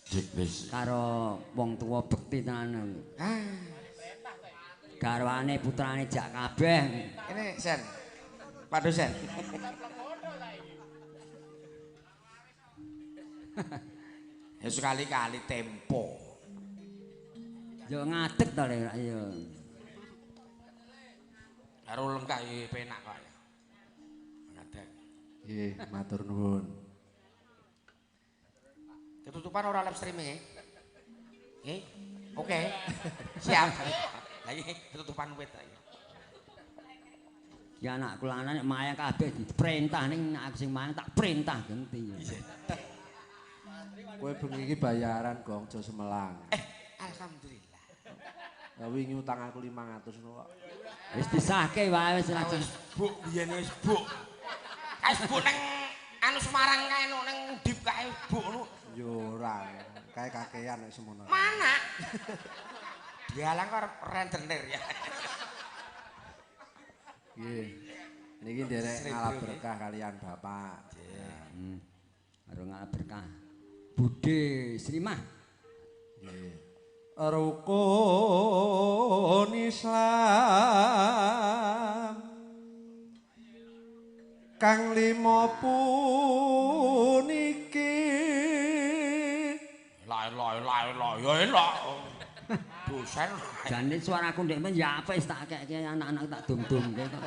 Dik wis karo wong tuwa bekti tenan. Garwane putrane jak kabeh. ini Sen. Pak dosen. Ya sekali-kali tempo. Yo ngadeg to lek ya. Karo lengkah ya penak kok ya. Ngadeg. Nggih, matur nuwun. Ketutupan ora live streaming ya? Nggih. Oke. Siap. Lagi ketutupan wit ae. Ya anakku lanang nek mayang kabeh diperintah ning aku sing mayang tak perintah genti. Kowe bengi iki bayaran Gong aja semelang. Alhamdulillah. Lah wingi utang aku 500 no kok. Wis disahke wae wis ora. Buk biyen wis buk. Kae buk ning anu Semarang kae no ning Udip kae buk no. Yo ora, kae kakean nek semono. Mana? Dialang kok rentenir ya. Nggih. Niki nderek ngalap berkah kalian Bapak. Karo ngalap berkah. Budhe Srimah. Nggih. Rukun Islam kang lima puniki La ya elok. Dosen. Jane suaraku ndek men ya apik tak keke anak-anak tak dum-dumke kok.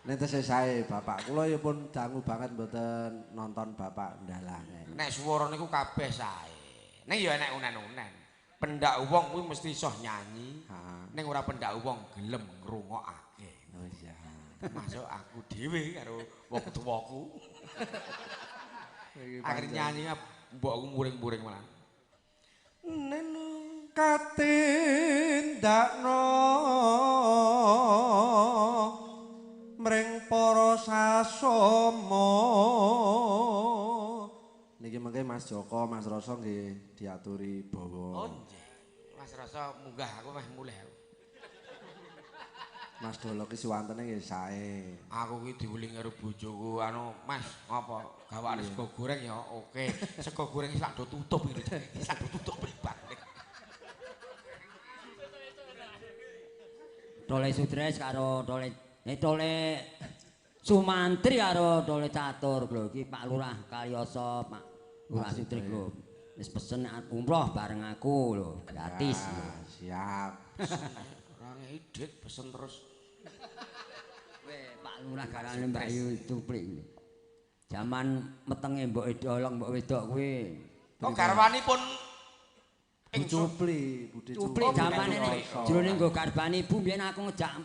Nek tesih sae Bapak kula ya pun dangu banget mboten nonton Bapak ndalah. Nek swara niku kabeh sae. Ning ya enek unen-unen. Pendak wong kuwi mesti iso nyanyi. Ning ora pendak wong gelem ngrungokake. Oh iya. Masuk aku dhewe karo wong tuwaku. Akhir nyanyi mbokku muring-muring malah. Nenu katindakno mring para sasama. Niki mengke Mas Joko, Mas Rasa nggih diaturi bawa. Oh nggih. Mas Rasa munggah aku meh mulih. Mas Dolo ki suwantene nggih sae. Aku ki diuling karo bojoku anu Mas apa gawane sego goreng ya oke. Sego goreng sak do tutup iki. Sak do tutup pribat. Tole Sudres karo Tole Sumantri karo Tole Catur lho iki Pak Lurah Karyoso, Pak Lurah Sudres lho. Wis pesen umroh bareng aku lho, gratis. Siap. Ora ngedit pesen terus. Pak Lurah garane Mbak Yu Cuplik. Zaman metenge mbok edolong mbok wedok kuwi. Oh garwanipun Bu Cupli, Bude Cuplik zamane jroning nggo garbane ibu mbiyen aku ngejak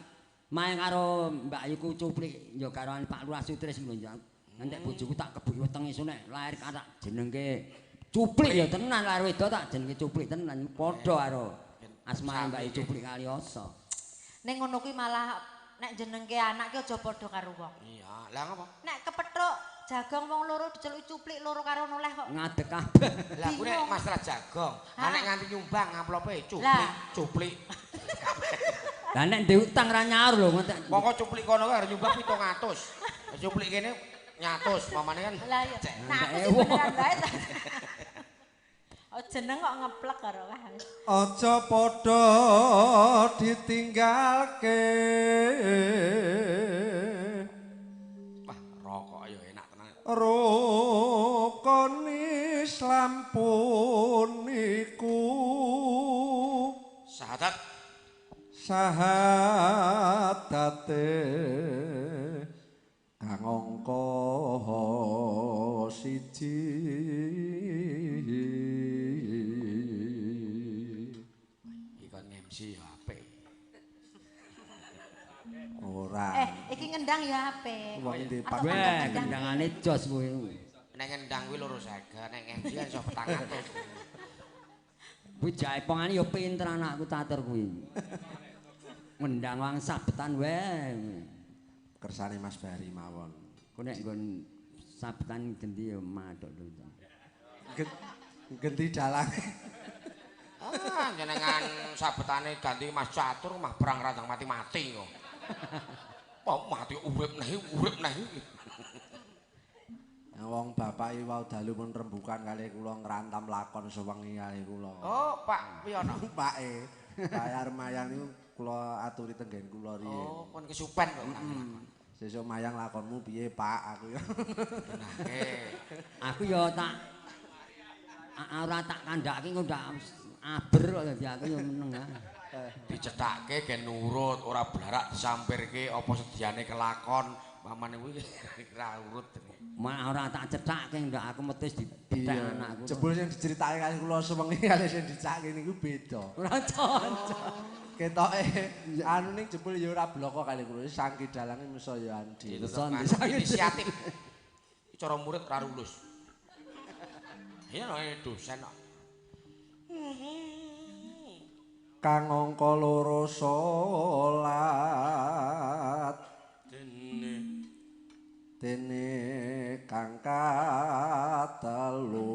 main karo Mbak Yu Cuplik ya karo Pak Lurah Sudres lho ya. Nanti bojoku tak kebuki wetenge isune lahir tak jenengke Cuplik ya tenan karo wedok tak jenenge Cuplik tenan padha karo asmane Mbak Yu Cuplik Karyoso. Ning ngono kuwi malah nek jenengke anak ki aja padha karo wong. Iya, lah ngapa? Nek kepethuk jagong wong loro diceluk Cuplik loro karo noleh kok. Ngadeg kabeh. Lah kuwi nek masalah jagong, nek nganti nyumbang amplope cuplik. Lah nek ndek utang ra nyaur lho ngentek. Monggo cuplik kono kuwi arep nyumbang 700. Cuplik kene nyatus mamane kan. Lah iya. Nah aku sih beneran bae ta. Oh jeneng kok ngeplek karo kae. Aja padha ditinggalke. Wah, rokok ya enak tenan. Rukun Islam puniku Syahadat syahatate kang angka siji. ikon MC ya apik. Ora. Iki ngendang ya apik. Wong ndi Atau Weh, kendangane jos kuwi. Nek ngendang kuwi 250, nek MC kan iso 400. Kuwi jaipongane ya pinter anakku tatur kuwi. Ngendang wang sabetan wae. Kersane Mas Bari mawon. Ku nek nggon sabetan gendi ya madhok lho. Genti dalang. Ah, jenengan sabetane ganti Mas Catur mah perang randang mati-mati kok. Kok mati urip neh. Wong bapak iki wau dalu pun rembukan kali kula ngrantam lakon sewengi kali kula. Oh, Pak Piyono. Pake. Pak Armayan niku kula aturi tenggen kula riyen. Oh, pun kesupen kok. Sesuk mayang lakonmu piye, Pak? Aku ya. Aku ya tak ora tak kandhake kok ndak aber kok dadi aku ya meneng ae. Dicethake gen nurut, ora blarak disampirke apa sediane kelakon. Mamane kuwi ora urut. Malah ora tak cethake ndak aku metis dibethek anakku. Jebul sing diceritake kali kula sewengi kali sing dicake niku beda. Ora cocok. Ketoke anu ning jebul ya ora bloko kali kula sangki dalange mesa ya andi. Inisiatif. Cara murid ora lulus. Ya dosen kok. Kang angka loro salat dene kang katelu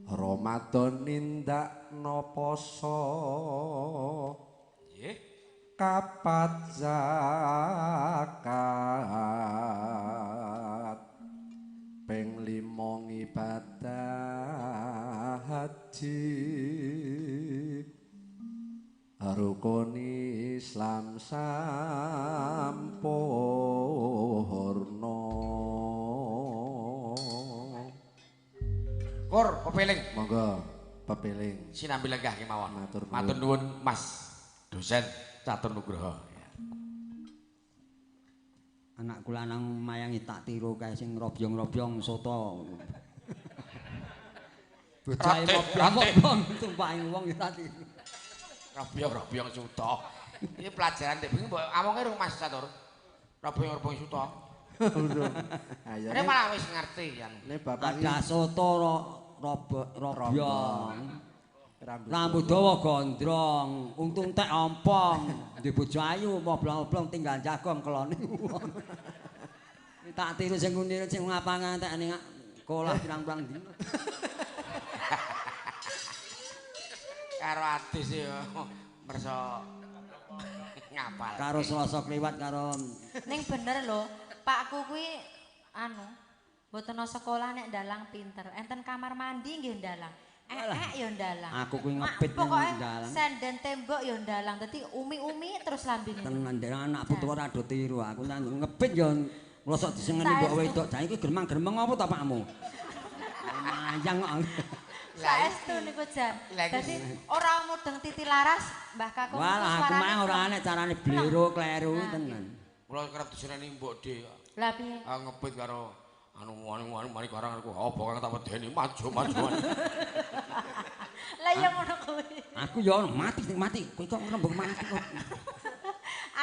Ramadan nindakna poso Nggih. kapat zakat ping 5 ibadah haji rukun Islam sampurna. Kur pepeling. Monggo pepeling. Sinambi lenggah kemawon. Matur nuwun. Matur nuwun Mas dosen Catur Nugroho. Anak kula nang mayangi tak tiru kae sing robyong-robyong soto. Bocahe robyong tumpaking wong ya tak tiru. Robyong-robyong suto. Iki pelajaran dek bengi mbok amonge rung Mas Catur. Robyong-robyong suto. Ayo Ini malah wis ngerti kan. nek bapak Ada soto robyong. Rambut rambut dawa gondrong, untung tek ompong, di bojo ayu moblong-moblong tinggal jagong kelone wong. Tak tiru sing ngunir sing ngapangan tek ning kolah pirang-pirang dino. Karo adis ya mersa ngapal. Karo Selasa kliwat karo Ning bener lho, Pakku kuwi anu, mboten sekolah nek ndalang pinter. Enten kamar mandi nggih ndalang. Ya ndalang. aku kuwi ngepit nang Pokoke dalan. senden tembok ya ndalang. Dadi umi-umi terus lambene. Tenan ndek anak putu ora do tiru aku nang ngepit ya nglosok disengeni mbok wedok. Jah iki gremang-gremeng apa ta pakmu? Mayang kok. Saestu niku jan. Dadi ora mudeng titi laras Mbah Kakung. Walah aku mah ora enek carane blero kleru tenan. Kula kerep diseneni Mbok De. Lah piye? Ngepit karo anu mari karang aku apa kang tak wedeni maju. Lah ya ngono kuwi. Aku ya mati kowe kok ngrembug mati kok.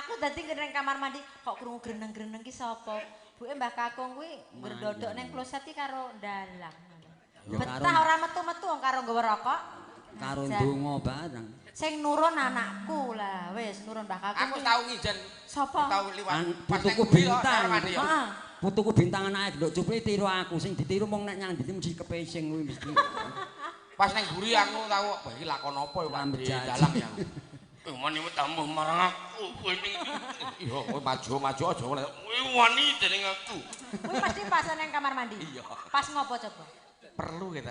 Aku dadi nang kamar mandi kok krungu greneng-greneng ki sapa? Buke Mbah Kakung kuwi ngerdodok ning kloset ki karo ndalang. Ya Betah ora metu-metu wong karo nggawa rokok. Karo ndonga bareng. Sing nurun anakku lah, wis nurun Mbah Kakung. Aku tau ngijen. Sapa? Tau liwat. Putuku bintang. Heeh. Putuku bintang anake nduk cupli tiru aku sing ditiru mung nek nyang ndi mesti kepesing kuwi mesti. Pas nang guri aku tau wah iki lakon apa ya Pak di dalang ya. Wani tambah marang aku kowe iki. Iya, kowe maju aja kowe wani dening aku. Kuwi mesti pas nang kamar mandi. Iya. Pas ngopo coba? Perlu kita.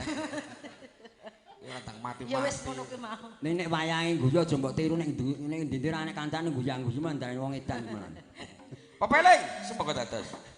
Ya tang mati-mati. Ya wis ngono kuwi mau. Nek wayange guyu aja mbok tiru nek ndi-ndi nek kancane guyang-guyu mandane wong edan. Pepeling, semoga dados.